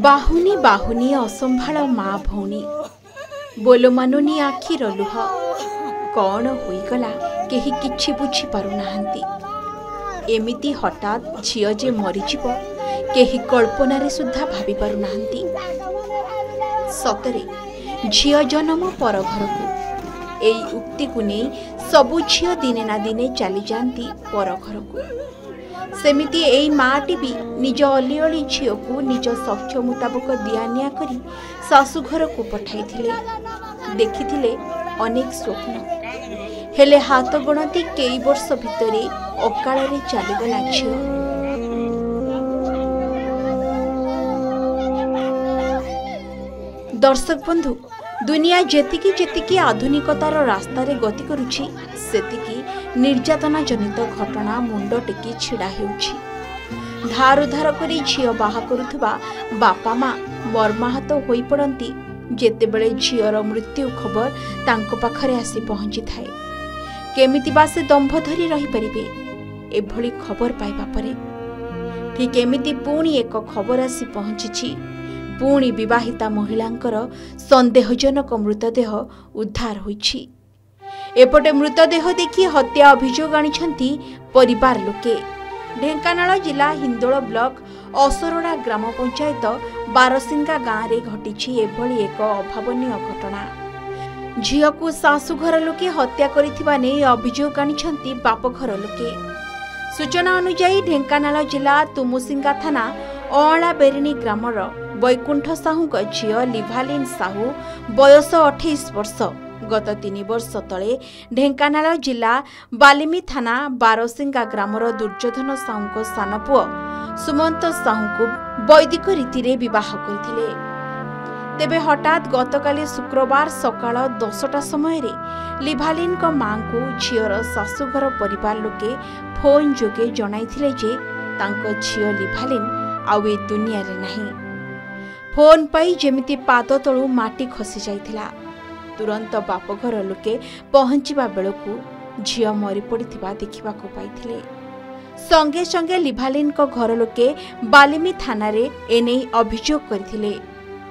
बाहुनी बाहुनी असंभाल माँ भौणी बोलो मानुनी आखिर लुह कौन होईगला केही किछि बुझी पारुनाहांती। एमिति हठात झियो जे मरीजिव केही कल्पनारे सुद्धा भाभी पारुनाहांती। सतरे झियो जन्म पर घरकू एई उक्ति को नहीं सबु झियो दिने ना दिने चली जाती पर घरकू। सेमिति एई माटी भी निज अली अली झियो को निज सख्य मुताबक दियानिया करी सासु घर को पठाइथिले। देखिथिले अनेक स्वप्न हेले हाथ गणती कई वर्ष भितरे अकाल रे चलीगला झियो। दर्शक बंधु दुनिया जेतिकी जेतिकी आधुनिकतार रास्तारे गति करुछि सेतिकी निर्यातना जनित घटना मुंड टेकी छिड़ा हेउछि। धार उधार करी झियो बाहा करुथबा बापा माँ मर्माहत होई पड़ंती जेतेबेले झियोर मृत्यु खबर तांको पाखरे आसी पहुंची थाए। केमिति बा से दंभ धरी रही परिबे एभली खबर पाइबा परे ठीक एमिति पुणी एक खबर आसी पहुंची। पुणी विवाहिता महिलांकर संदेहजनक मृतदेह उद्धार होइछि। एपटे मृतदेह देखि हत्या अभियोग आनिछंती परिवार लोके। ढेंकानाल जिला हिंदोल ब्लॉक असरोड़ा ग्राम पंचायत बारसिंगा गाँव रे घटिछि एभली एक अभावनीय घटना। झियो को सासुघर लोके हत्या करिथिबा नै अभियोग आनिछंती बापघर लोके। सूचना अनुसार ढेंकानाल जिला तुमुसिंगा थाना अला बेरिनी ग्रामर वैकुंठ साहू झियो लिभालिन साहू बयस 28 वर्ष गत 3 वर्ष तले ढेंकानाल जिला बालिमी थाना बारसिंगा ग्रामर दुर्योधन साहू सान पुओ सुमंत साहू को वैदिक रीति विवाह करथिले। तेबे हठात गतकाली शुक्रवार सकाळ 10टा समय लिभालिन को मां को झियोर सासुघर परिवार लोके फोन जोगे जणाइथिले जे तांको झियो लिभालिन आउ ए दुनिया रे नहीं। फोन पाई जेमिति पाद तळु माटी खसी जाइथिला। तुरंत बापघर लोके पहुंचीबा बेलकू झियो मरी पड़िथिबा देखिबाको पाइथिले। संगे संगे लिभालिन को घर लोके बालिमी थाना रे एनै अभियोग करथिले।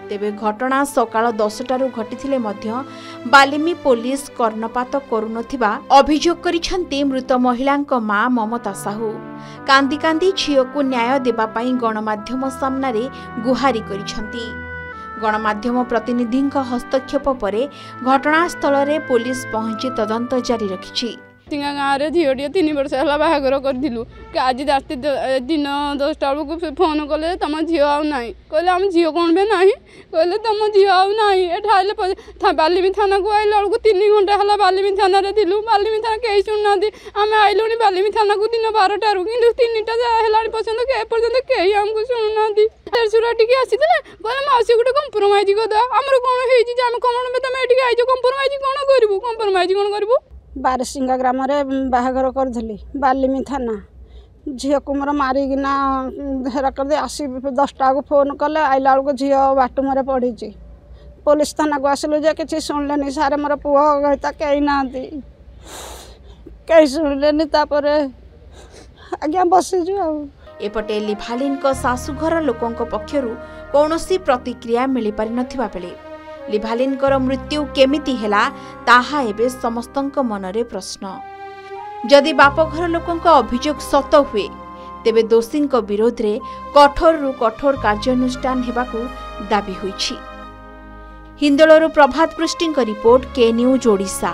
तेबे घटना सकाळ 10टारू घटिथिले मध्य बालिमी पुलिस कर्णपात करुनथिबा अभियोग करिछंती मृत महिलांको मां ममता साहू। कांदी कांदी झियो को न्याय देबा पई गणमाध्यम सामना रे गुहारी करिछंती। गणमाध्यम प्रतिनिधिंक हस्तक्षेप परे घटनास्थल रे पुलिस पहुंची तदंत जारी रखिछि। तिंगा गाँव में झीटे 3 वर्ष है बाहागर करूँ कि आज राति दिन 10टा बेलू फोन कले तुम झील आना कहले आम झील कौन भी ना कहले तुम झील आना एटा बालिमी थाना को आइला बेलू 3 घंटा है बालिमी थाना थिलु। बालिमी थाना कहीं शुणुना आम आइलु बालिमी थाना को दिन 12टारू कि 3टा है पर्यटन कहीं आमको शुणुना सुरा टी आसी मासी गोटे कंप्रोमाइज करदे आमर कौन है कौन तुम ये आई कंप्रोमाइज कौन करूँ कंप्रोमाइज कौन करूँ। बारसिंगा ग्राम बाहागर करी बालिमी थाना झील को मोर मारिकिना हेरा कर दे आसी 10टा को फोन कले आइला बेलू झील बाटुम पड़ी पुलिस थाना को आसलु जे कि शुणिले सारे मोर पुओ गईता कहीं ना कहीं शुणिले आज्ञा बसीजु। एपटे लिभालिन को सासुघर लोकों पक्षरु कौनसी प्रतिक्रिया मिली पारि नथिबा बेले लिभालिन कर मृत्यु केमिति हेला ताहा एबे समस्तंक मनरे प्रश्न। जदि बापघर लोकों अभियोग सत हुए तेबे दोषी विरोध रे कठोर रु कठोर कार्यानुष्ठान हेबाकू दाबी होइछि। हिंदोलरू प्रभात पृष्टि रिपोर्ट के न्यूज ओडिशा।